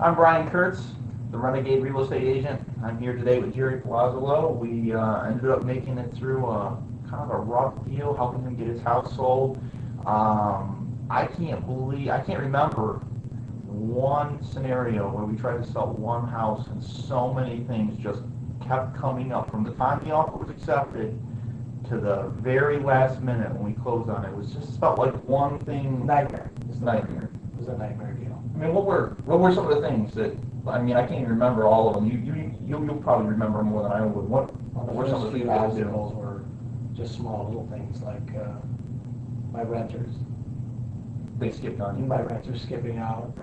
I'm Brian Kurtz, the Renegade Real Estate Agent. I'm here today with Gerry. We ended up making it through kind of a rough deal, helping him get his house sold. I can't remember one scenario where we tried to sell one house and so many things just kept coming up from the time the offer was accepted to the very last minute when we closed on it. It was just felt like one thing. Nightmare. Nightmare. It was a nightmare deal. I mean, what were some of the things that, I mean, I can't even remember all of them. You'll probably remember more than I would. What were some of the things that obstacles were just small little things like my renters. They skipped on you. My renters skipping out,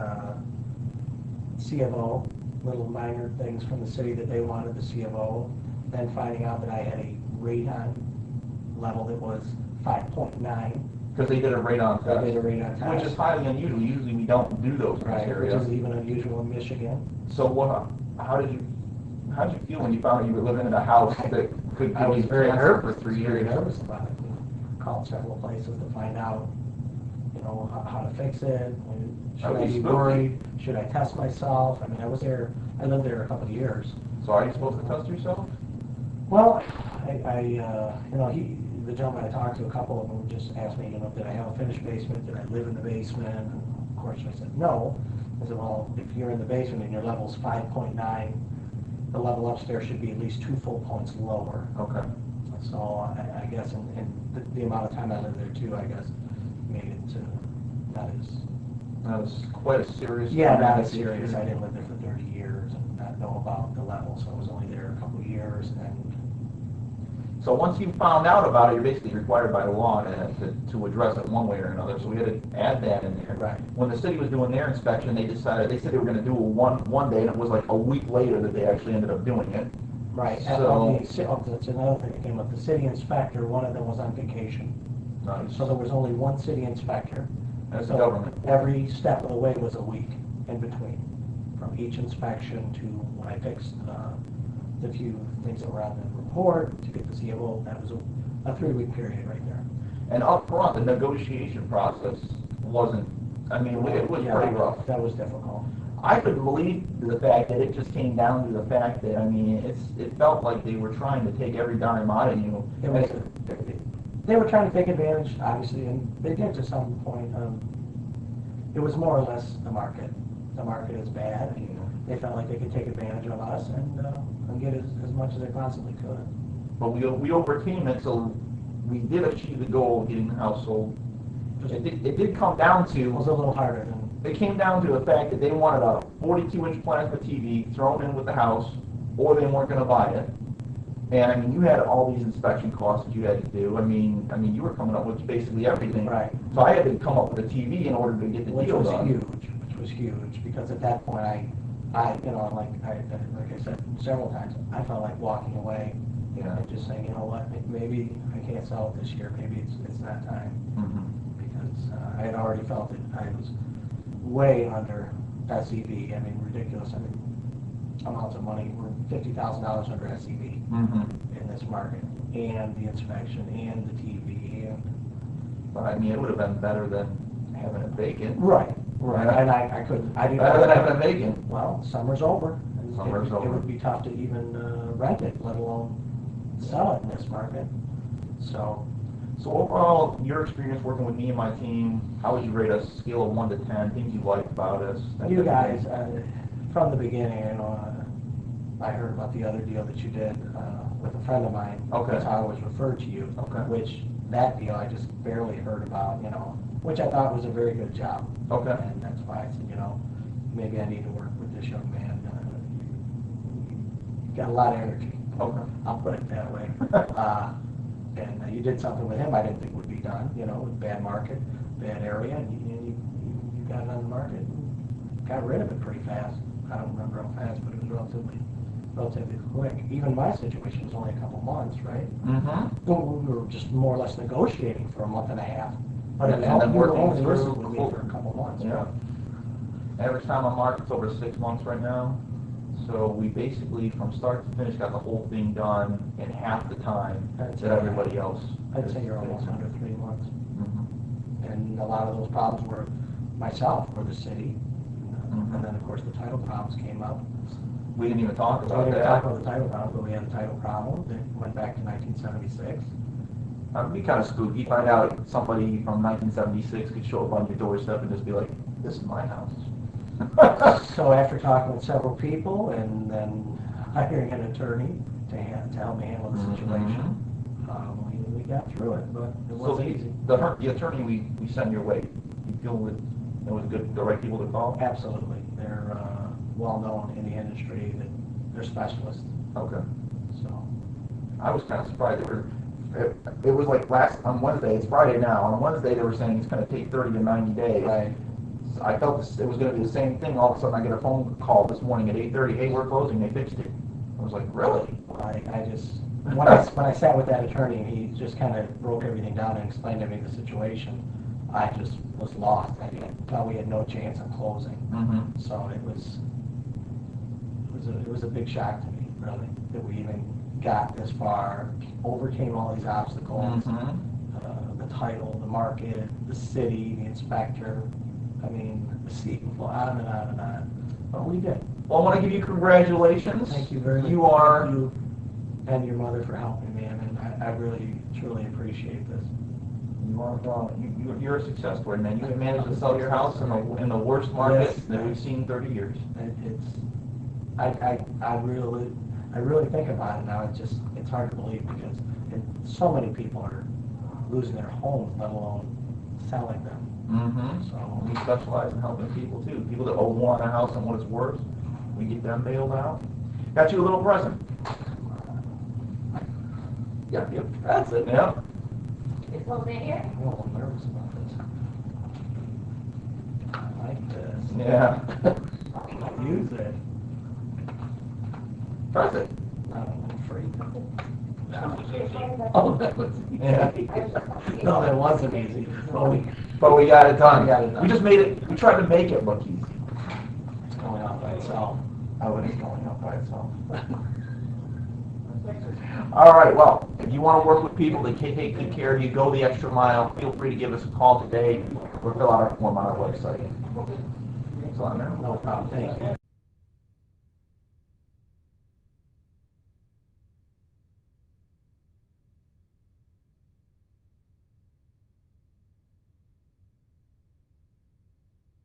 CFO, little minor things from the city that they wanted the CFO, then finding out that I had a radon level that was 5.9. Because they did a radon test. They did a radon test. Which is highly unusual. Usually we don't do those in this area. Which is even unusual in Michigan. So how did you feel when you found out you were living in a house that could give you cancer for 3 years? Very nervous about it. Called several places to find out, how to fix it. Should I be worried? Should I test myself? I mean, I lived there a couple of years. So are you supposed to test yourself? Well, the gentleman I talked to, a couple of them just asked me, did I have a finished basement? Did I live in the basement? And of course, I said no. I said, well, if you're in the basement and your level's 5.9, the level upstairs should be at least 2 full points lower. Okay. So I guess, and the amount of time I lived there too, I guess, made it not as. That was quite a serious. Yeah, not as serious. I didn't live there for 30 years and not know about the level, so I was only there a couple of years. And so once you found out about it, you're basically required by the law to address it one way or another. So we had to add that in there. Right. When the city was doing their inspection, they said they were going to do it one day, and it was like a week later that they actually ended up doing it. Right. So that's another thing that came up. The city inspector, one of them was on vacation. Nice. So there was only one city inspector. That's the government. Every step of the way was a week in between, from each inspection to when I fixed the few things that were on the report to get the CFO. That was a 3-week period right there. And up front, the negotiation process wasn't. I mean, it was pretty rough. That was difficult. I couldn't believe the fact that it just came down to the fact that, I mean, it felt like they were trying to take every dime out of you. They were trying to take advantage, obviously, and they did to some point. It was more or less the market. The market is bad. They felt like they could take advantage of us and get as much as they possibly could. But we overcame it, so we did achieve the goal of getting the house sold. It did come down to... It was a little harder than... It came down to the fact that they wanted a 42-inch plasma TV thrown in with the house, or they weren't going to buy it. And I mean, you had all these inspection costs that you had to do. I mean, you were coming up with basically everything. Right. So I had to come up with a TV in order to get the deal done. Which was huge, because at that point like I said several times, I felt like walking away. And just saying, maybe I can't sell it this year. Maybe it's not time. Mm-hmm. Because I had already felt that I was way under SEB. I mean, ridiculous. I mean, amounts of money. We're $50,000 under SEB in this market, and the inspection, and the TV, But I mean, it would have been better than having it vacant. Right. And I couldn't. I didn't. Better than having it vacant. Well, summer's over. Summer's over. It would be tough to even rent it, let alone sell it in this market. So overall, your experience working with me and my team, how would you rate us? Scale of 1 to 10, things you liked about us? You guys, from the beginning, I heard about the other deal that you did with a friend of mine. Okay. That's how I was referred to you. Okay. Which that deal I just barely heard about, which I thought was a very good job. Okay. And that's why I said, maybe I need to work with this young man. You've got a lot of energy. Okay. I'll put it that way. And you did something with him I didn't think would be done, bad market, bad area, and you got it on the market and got rid of it pretty fast. I don't remember how fast, but it was relatively quick. Even my situation was only a couple months, right? Mm-hmm. We were just more or less negotiating for a month and a half. But and then working through with me for a couple months. Yeah. Average time on market's over 6 months right now. So we basically, from start to finish, got the whole thing done in half the time that everybody else. I'd say you're almost under 3 months. Mm-hmm. And a lot of those problems were myself or the city. And then, of course, the title problems came up. We didn't even talk We about didn't talk that. about the title problem, but we had a title problem that went back to 1976. It'd be kind of spooky. Find out somebody from 1976 could show up on your doorstep and just be like, "This is my house." So after talking with several people and then hiring an attorney to help me handle the situation, we got through it, but it So wasn't easy. the attorney we sent your way, you feel it was good, the right people to call? Absolutely. They're well-known in the industry, that they're specialists, Okay. so. I was kind of surprised. It was like on Wednesday, it's Friday now, on Wednesday they were saying it's going to take 30 to 90 days. Right. So I felt it was going to be the same thing. All of a sudden I get a phone call this morning at 8:30, hey, we're closing, they fixed it. I was like, really? I just, when I sat with that attorney, he just kind of broke everything down and explained to me the situation. I just was lost. I thought we had no chance of closing. Mm-hmm. So it was a big shock to me, really, that we even got this far, overcame all these obstacles, Mm-hmm. the title, the market, the city, the inspector, I mean, the CFO, on and on and on. But we did. Well, I want to give you congratulations. Thank you very much. You are... Thank you and your mother for helping me, and I really, truly appreciate this. You're a success story, man. You have managed to sell your house in the worst market Yes. that we've seen in 30 years. I really think about it now. It's hard to believe because so many people are losing their homes, let alone selling them. Mm-hmm. So We specialize in helping people too. People that owe one a house and what it's worth, we get them bailed out. Got you a little present. Yep, that's it. Yep. It's a little bit here. I'm a little nervous about this. I like this. Yeah. I'll use it. Press it. I'm afraid. Oh, that was, yeah. No, that wasn't easy. But we got it done. We got it done. We just made it, we tried to make it look easy. It's going out by itself. Oh, it is going up by itself. All right, well, if you want to work with people that can take good care of you, go the extra mile, feel free to give us a call today or fill out our form on our website. So, No problem. Thank you.